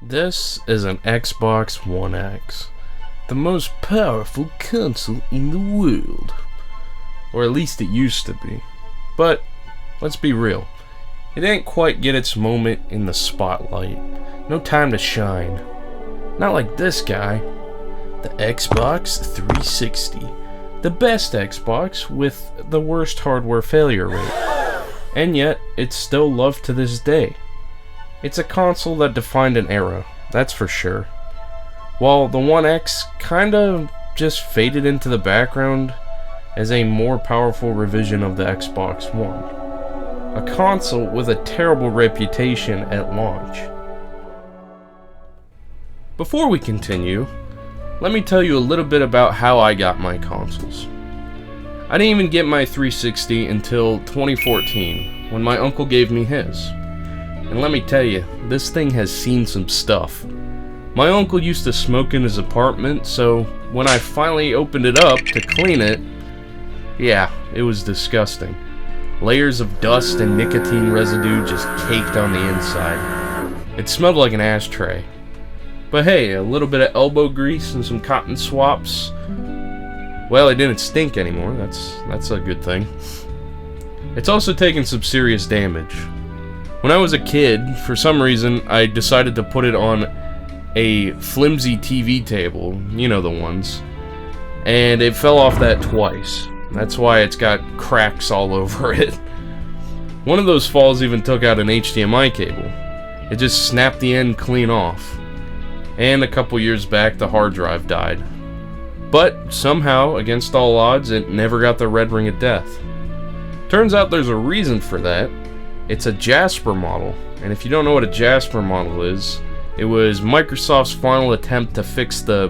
This is an Xbox One X, the most powerful console in the world. Or at least it used to be. But, let's be real, it didn't quite get its moment in the spotlight. No time to shine. Not like this guy. The Xbox 360. The best Xbox with the worst hardware failure rate. And yet, it's still loved to this day. It's a console that defined an era, that's for sure. While the One X kinda just faded into the background as a more powerful revision of the Xbox One. A console with a terrible reputation at launch. Before we continue, let me tell you a little bit about how I got my consoles. I didn't even get my 360 until 2014, when my uncle gave me his. And let me tell you, this thing has seen some stuff. My uncle used to smoke in his apartment, so when I finally opened it up to clean it, yeah, it was disgusting. Layers of dust and nicotine residue just caked on the inside. It smelled like an ashtray. But hey, a little bit of elbow grease and some cotton swabs, well, it didn't stink anymore. That's a good thing. It's also taken some serious damage. When I was a kid, for some reason, I decided to put it on a flimsy TV table, you know the ones, and it fell off that twice. That's why it's got cracks all over it. One of those falls even took out an HDMI cable. It just snapped the end clean off. And a couple years back, the hard drive died. But somehow, against all odds, it never got the red ring of death. Turns out there's a reason for that. It's a Jasper model, and if you don't know what a Jasper model is, it was Microsoft's final attempt to fix the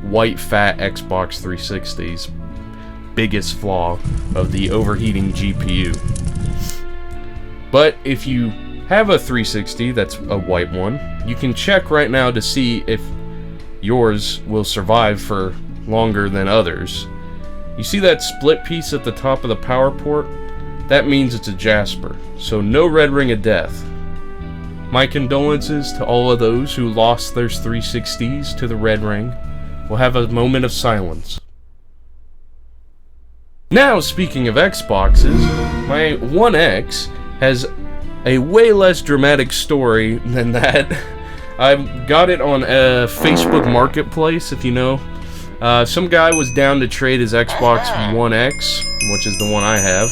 white fat Xbox 360's biggest flaw of the overheating GPU. But if you have a 360 that's a white one, you can check right now to see if yours will survive for longer than others. You see that split piece at the top of the power port? That means it's a Jasper, so no red ring of death. My condolences to all of those who lost their 360s to the red ring. We'll have a moment of silence. Now, speaking of Xboxes, my One X has a way less dramatic story than that. I got it on a Facebook Marketplace, if you know. Some guy was down to trade his Xbox One X, which is the one I have,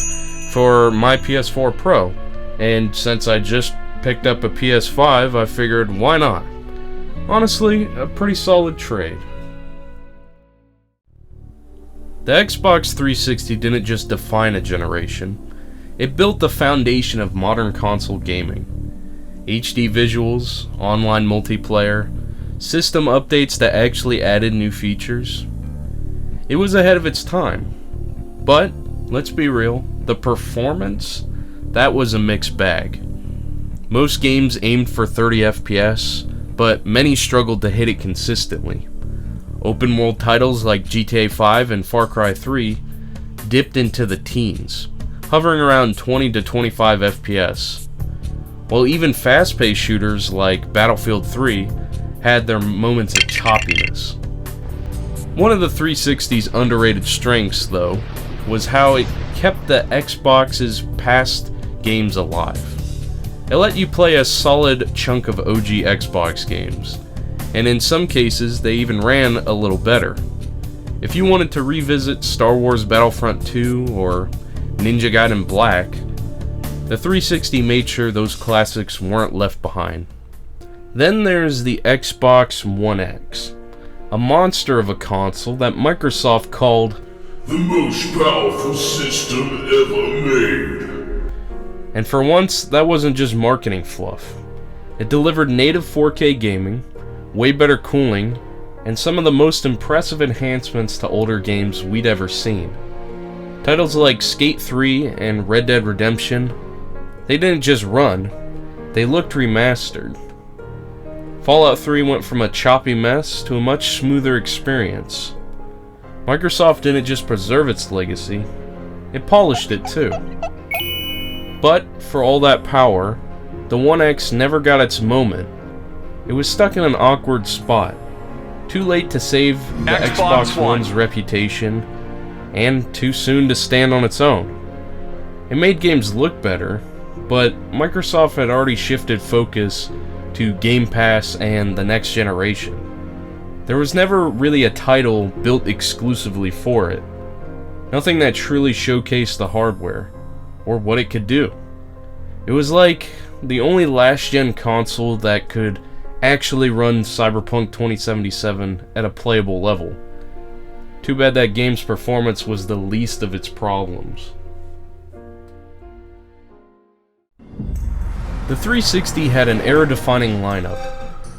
for my PS4 Pro, and since I just picked up a PS5, I figured, why not? Honestly, a pretty solid trade. The Xbox 360 didn't just define a generation, it built the foundation of modern console gaming. HD visuals, online multiplayer, system updates that actually added new features. It was ahead of its time, but let's be real, the performance, that was a mixed bag. Most games aimed for 30 FPS, but many struggled to hit it consistently. Open world titles like GTA 5 and Far Cry 3 dipped into the teens, hovering around 20 to 25 FPS, while even fast-paced shooters like Battlefield 3 had their moments of choppiness. One of the 360's underrated strengths, though, was how it kept the Xbox's past games alive. It let you play a solid chunk of OG Xbox games, and in some cases they even ran a little better. If you wanted to revisit Star Wars Battlefront 2 or Ninja Gaiden Black, the 360 made sure those classics weren't left behind. Then there's the Xbox One X, a monster of a console that Microsoft called the most powerful system ever made. And for once, that wasn't just marketing fluff. It delivered native 4K gaming, way better cooling, and some of the most impressive enhancements to older games we'd ever seen. Titles like Skate 3 and Red Dead Redemption, they didn't just run, they looked remastered. Fallout 3 went from a choppy mess to a much smoother experience. Microsoft didn't just preserve its legacy, it polished it too. But for all that power, the One X never got its moment. It was stuck in an awkward spot. Too late to save the Xbox One's reputation, and too soon to stand on its own. It made games look better, but Microsoft had already shifted focus to Game Pass and the next generation. There was never really a title built exclusively for it. Nothing that truly showcased the hardware, or what it could do. It was like the only last-gen console that could actually run Cyberpunk 2077 at a playable level. Too bad that game's performance was the least of its problems. The 360 had an era-defining lineup.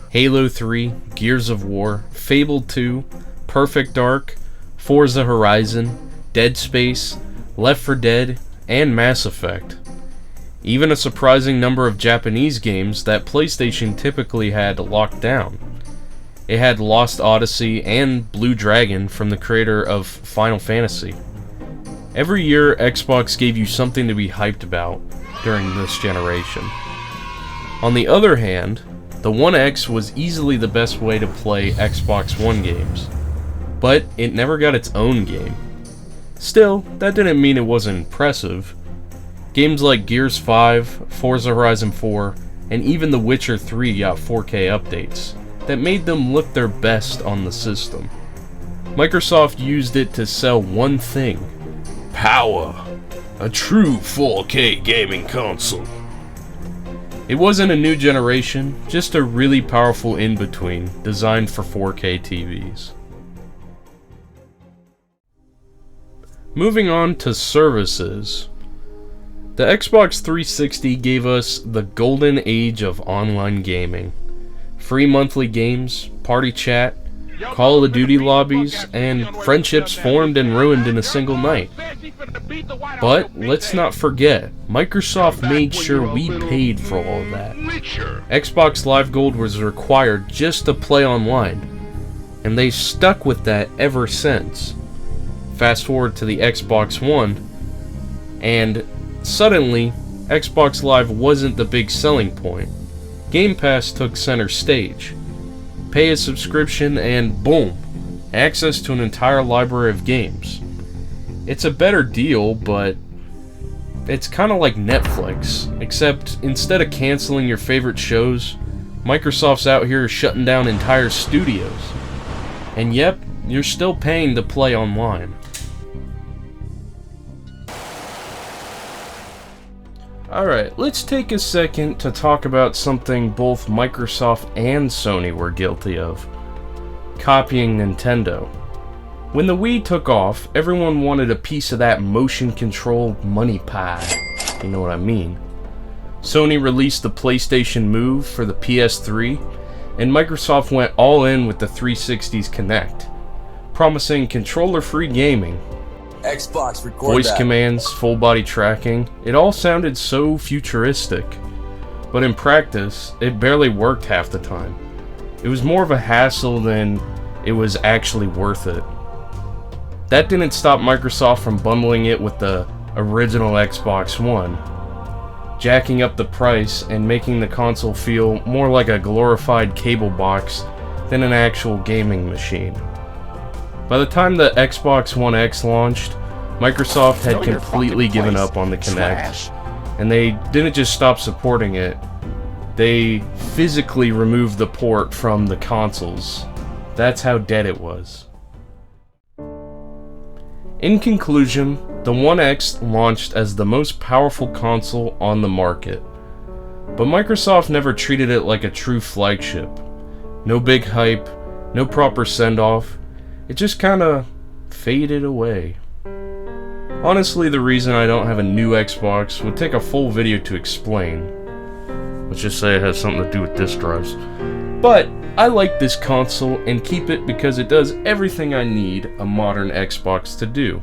Halo 3, Gears of War, Fable 2, Perfect Dark, Forza Horizon, Dead Space, Left 4 Dead, and Mass Effect. Even a surprising number of Japanese games that PlayStation typically had locked down. It had Lost Odyssey and Blue Dragon from the creator of Final Fantasy. Every year, Xbox gave you something to be hyped about during this generation. On the other hand, the One X was easily the best way to play Xbox One games, but it never got its own game. Still, that didn't mean it wasn't impressive. Games like Gears 5, Forza Horizon 4, and even The Witcher 3 got 4K updates that made them look their best on the system. Microsoft used it to sell one thing: power. A true 4K gaming console. It wasn't a new generation, just a really powerful in-between designed for 4K TVs. Moving on to services. The Xbox 360 gave us the golden age of online gaming. Free monthly games, party chat, Call of Duty lobbies, and friendships formed and ruined in a single night. But let's not forget, Microsoft made sure we paid for all of that. Xbox Live Gold was required just to play online, and they've stuck with that ever since. Fast forward to the Xbox One, and suddenly, Xbox Live wasn't the big selling point. Game Pass took center stage. Pay a subscription and boom, access to an entire library of games. It's a better deal, but it's kind of like Netflix, except instead of canceling your favorite shows, Microsoft's out here shutting down entire studios. And yep, you're still paying to play online. Alright, let's take a second to talk about something both Microsoft and Sony were guilty of: copying Nintendo. When the Wii took off, everyone wanted a piece of that motion control money pie. You know what I mean. Sony released the PlayStation Move for the PS3, and Microsoft went all in with the 360's Kinect, promising controller-free gaming. Xbox, record Voice that. commands, full body tracking, it all sounded so futuristic. But in practice, it barely worked half the time. It was more of a hassle than it was actually worth it. That didn't stop Microsoft from bundling it with the original Xbox One, jacking up the price and making the console feel more like a glorified cable box than an actual gaming machine. By the time the Xbox One X launched, Microsoft had completely given up on the Kinect, and they didn't just stop supporting it, they physically removed the port from the consoles. That's how dead it was. In conclusion, the One X launched as the most powerful console on the market, but Microsoft never treated it like a true flagship. No big hype, no proper send-off. It just kinda faded away. Honestly, the reason I don't have a new Xbox would take a full video to explain. Let's just say it has something to do with disk drives. But I like this console and keep it because it does everything I need a modern Xbox to do.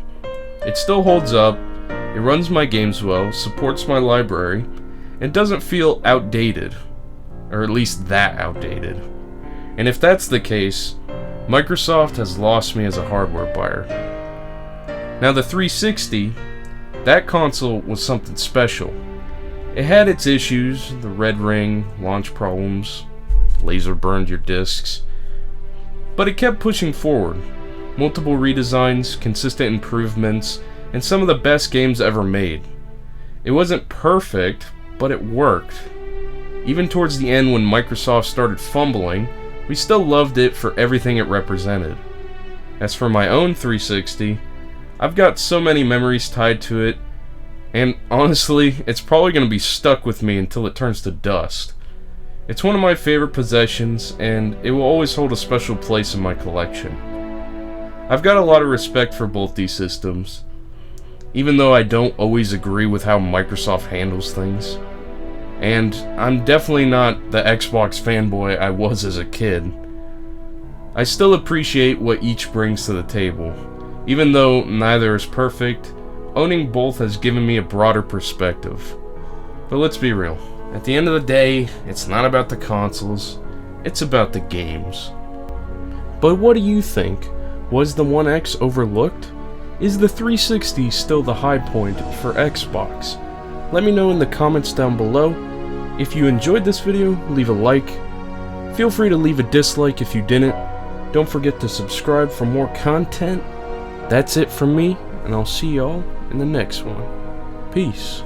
It still holds up, it runs my games well, supports my library, and doesn't feel outdated. Or at least that outdated. And if that's the case, Microsoft has lost me as a hardware buyer. Now the 360, that console was something special. It had its issues, the red ring, launch problems, laser burned your discs. But it kept pushing forward. Multiple redesigns, consistent improvements, and some of the best games ever made. It wasn't perfect, but it worked. Even towards the end when Microsoft started fumbling, we still loved it for everything it represented. As for my own 360, I've got so many memories tied to it, and honestly, it's probably going to be stuck with me until it turns to dust. It's one of my favorite possessions, and it will always hold a special place in my collection. I've got a lot of respect for both these systems, even though I don't always agree with how Microsoft handles things. And I'm definitely not the Xbox fanboy I was as a kid. I still appreciate what each brings to the table. Even though neither is perfect, owning both has given me a broader perspective. But let's be real. At the end of the day, it's not about the consoles, it's about the games. But what do you think? Was the One X overlooked? Is the 360 still the high point for Xbox? Let me know in the comments down below. If you enjoyed this video, leave a like. Feel free to leave a dislike if you didn't. Don't forget to subscribe for more content. That's it from me, and I'll see y'all in the next one. Peace.